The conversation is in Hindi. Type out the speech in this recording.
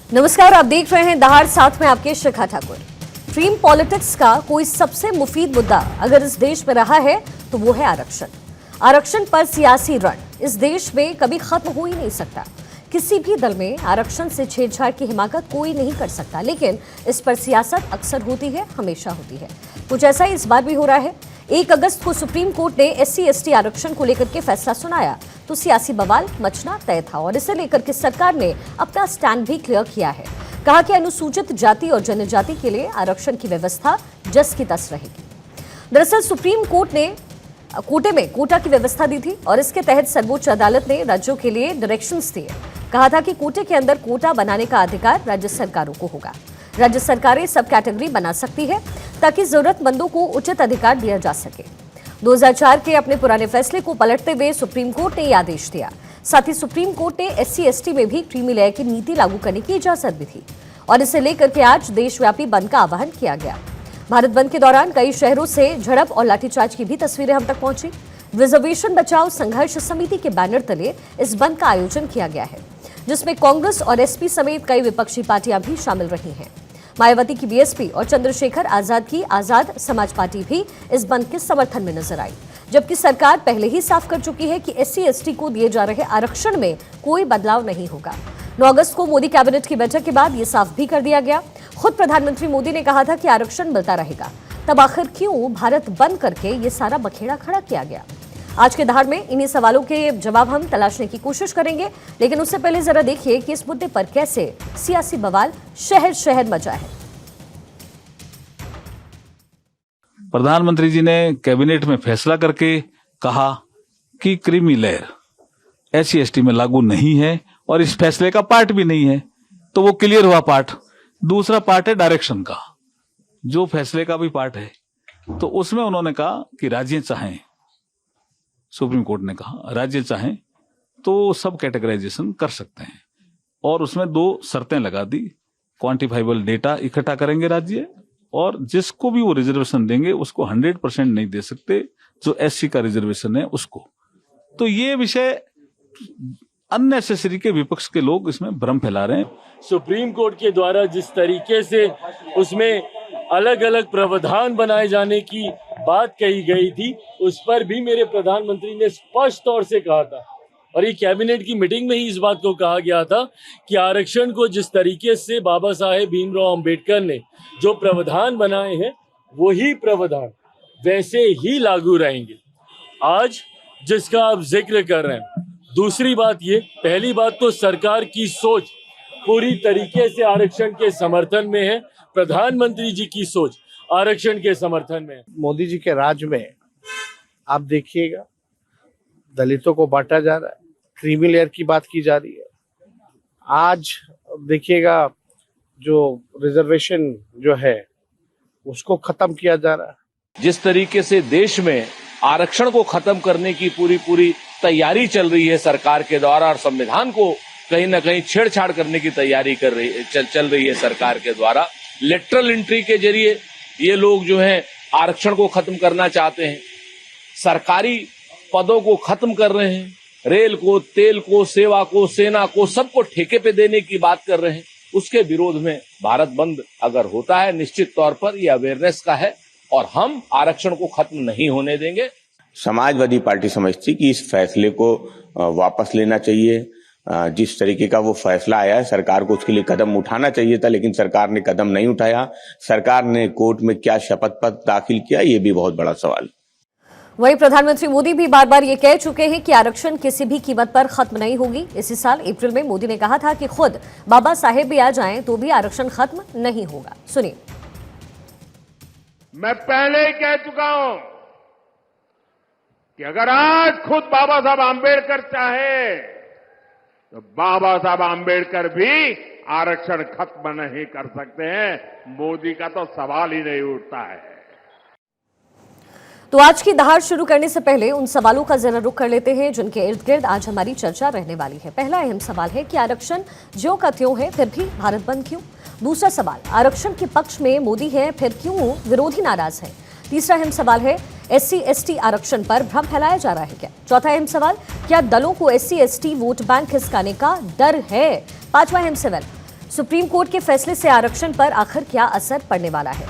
नमस्कार, आप देख रहे हैं दहाड़, साथ में आपके शिखा ठाकुर। ड्रीम पॉलिटिक्स का कोई सबसे मुफीद मुद्दा अगर इस देश में रहा है तो वो है आरक्षण। आरक्षण पर सियासी रण इस देश में कभी खत्म हो ही नहीं सकता। किसी भी दल में आरक्षण से छेड़छाड़ की हिमाकत कोई नहीं कर सकता, लेकिन इस पर सियासत अक्सर होती है, हमेशा होती है। कुछ ऐसा ही इस बार भी हो रहा है। 1 अगस्त को सुप्रीम कोर्ट ने SC/ST आरक्षण को लेकर के फैसला सुनाया तो सियासी बवाल मचना तय था और इसे लेकर के सरकार ने अपना स्टैंड भी क्लियर किया है। कहा कि अनुसूचित जाति और जनजाति के लिए आरक्षण की व्यवस्था जस की तस रहेगी। दरअसल सुप्रीम कोर्ट ने कोटे में कोटा की व्यवस्था दी थी और इसके तहत सर्वोच्च अदालत ने राज्यों के लिए डायरेक्शंस दिए। कहा था कि कोटे के अंदर कोटा बनाने का अधिकार राज्य सरकारों को होगा। राज्य सरकारें सब कैटेगरी बना सकती है ताकि जरूरतमंदों को उचित अधिकार दिया जा सके। 2004 के अपने पुराने फैसले को पलटते हुए सुप्रीम कोर्ट ने यह आदेश दिया। साथ ही सुप्रीम कोर्ट ने SC/ST में भी क्रीमी लेयर की नीति लागू करने की इजाजत भी थी और इसे लेकर के आज देशव्यापी बंद का आह्वान किया गया। भारत बंद के दौरान कई शहरों से झड़प और लाठीचार्ज की भी तस्वीरें हम तक पहुंची। रिजर्वेशन बचाओ संघर्ष समिति के बैनर तले इस बंद का आयोजन किया गया है, जिसमें कांग्रेस और SP समेत कई विपक्षी पार्टियां भी शामिल रही हैं। मायावती की BSP और चंद्रशेखर आजाद की आजाद समाज पार्टी भी इस बंद के समर्थन में नजर आई, जबकि सरकार पहले ही साफ कर चुकी है कि SC/ST को दिए जा रहे आरक्षण में कोई बदलाव नहीं होगा। 9 अगस्त को मोदी कैबिनेट की बैठक के बाद ये साफ भी कर दिया गया। खुद प्रधानमंत्री मोदी ने कहा था कि आरक्षण मिलता रहेगा, तब आखिर क्यों भारत बंद करके ये सारा बखेड़ा खड़ा किया गया? आज के दहाड़ में इन्हीं सवालों के जवाब हम तलाशने की कोशिश करेंगे, लेकिन उससे पहले जरा देखिए कि इस मुद्दे पर कैसे सियासी बवाल शहर शहर मचा है। प्रधानमंत्री जी ने कैबिनेट में फैसला करके कहा कि क्रीमी लेयर SC/ST में लागू नहीं है और इस फैसले का पार्ट भी नहीं है, तो वो क्लियर हुआ पार्ट। दूसरा पार्ट है डायरेक्शन का, जो फैसले का भी पार्ट है। तो उसमें उन्होंने कहा कि राज्य चाहें, सुप्रीम कोर्ट ने कहा राज्य चाहें तो सब कैटेगराइजेशन कर सकते हैं और उसमें 2 शर्तें लगा दी। क्वांटिफाइबल डेटा इकट्ठा करेंगे राज्य, और जिसको भी वो रिजर्वेशन देंगे उसको 100% नहीं दे सकते, जो SC का रिजर्वेशन है उसको। तो ये विषय अननेसेसरी के विपक्ष के लोग इसमें भ्रम फैला रहे हैं। सुप्रीम कोर्ट के द्वारा जिस तरीके से उसमें अलग अलग प्रावधान बनाए जाने की बात कही गई थी, उस पर भी मेरे प्रधानमंत्री ने स्पष्ट तौर से कहा था और ये कैबिनेट की मीटिंग में ही इस बात को कहा गया था कि आरक्षण को जिस तरीके से बाबा साहेब भीमराव अंबेडकर ने जो प्रावधान बनाए हैं, वही प्रावधान वैसे ही लागू रहेंगे। आज जिसका आप जिक्र कर रहे हैं, दूसरी बात ये, पहली बात तो सरकार की सोच पूरी तरीके से आरक्षण के समर्थन में है, प्रधानमंत्री जी की सोच आरक्षण के समर्थन में है। मोदी जी के राज में आप देखिएगा दलितों को बांटा जा रहा है, क्रीमी लेयर की बात की जा रही है। आज देखिएगा जो रिजर्वेशन जो है उसको खत्म किया जा रहा है। जिस तरीके से देश में आरक्षण को खत्म करने की पूरी तैयारी चल रही है सरकार के द्वारा, और संविधान को कहीं ना कहीं छेड़छाड़ करने की तैयारी चल रही है सरकार के द्वारा। लेटरल एंट्री के जरिए ये लोग जो है आरक्षण को खत्म करना चाहते हैं, सरकारी पदों को खत्म कर रहे हैं, रेल को, तेल को, सेवा को, सेना को, सबको ठेके पे देने की बात कर रहे हैं। उसके विरोध में भारत बंद अगर होता है, निश्चित तौर पर ये अवेयरनेस का है और हम आरक्षण को खत्म नहीं होने देंगे। समाजवादी पार्टी समझती कि इस फैसले को वापस लेना चाहिए। जिस तरीके का वो फैसला आया है, सरकार को उसके लिए कदम उठाना चाहिए था, लेकिन सरकार ने कदम नहीं उठाया। सरकार ने कोर्ट में क्या शपथ पत्र दाखिल किया, ये भी बहुत बड़ा सवाल। वहीं प्रधानमंत्री मोदी भी बार बार ये कह चुके हैं कि आरक्षण किसी भी कीमत पर खत्म नहीं होगी। इसी साल अप्रैल में मोदी ने कहा था कि खुद बाबा साहेब भी आ जाएं तो भी आरक्षण खत्म नहीं होगा। सुनिए। मैं पहले ही कह चुका हूं कि अगर आज खुद बाबा साहब आंबेडकर चाहे तो बाबा साहब आंबेडकर भी आरक्षण खत्म नहीं कर सकते हैं। मोदी का तो सवाल ही नहीं उठता है। तो आज की दहाड़ शुरू करने से पहले उन सवालों का जरा रुख कर लेते हैं जिनके इर्द गिर्द आज हमारी चर्चा रहने वाली है। पहला अहम सवाल है कि आरक्षण ज्यों का त्यों है, फिर भी भारत बंद क्यों? दूसरा सवाल, आरक्षण के पक्ष में मोदी है, फिर क्यों विरोधी नाराज है? तीसरा अहम सवाल है, SC/ST आरक्षण पर भ्रम फैलाया जा रहा है क्या? चौथा अहम सवाल, क्या दलों को SC/ST वोट बैंक खिसकाने का डर है? पांचवा अहम सवाल, सुप्रीम कोर्ट के फैसले से आरक्षण पर आखिर क्या असर पड़ने वाला है?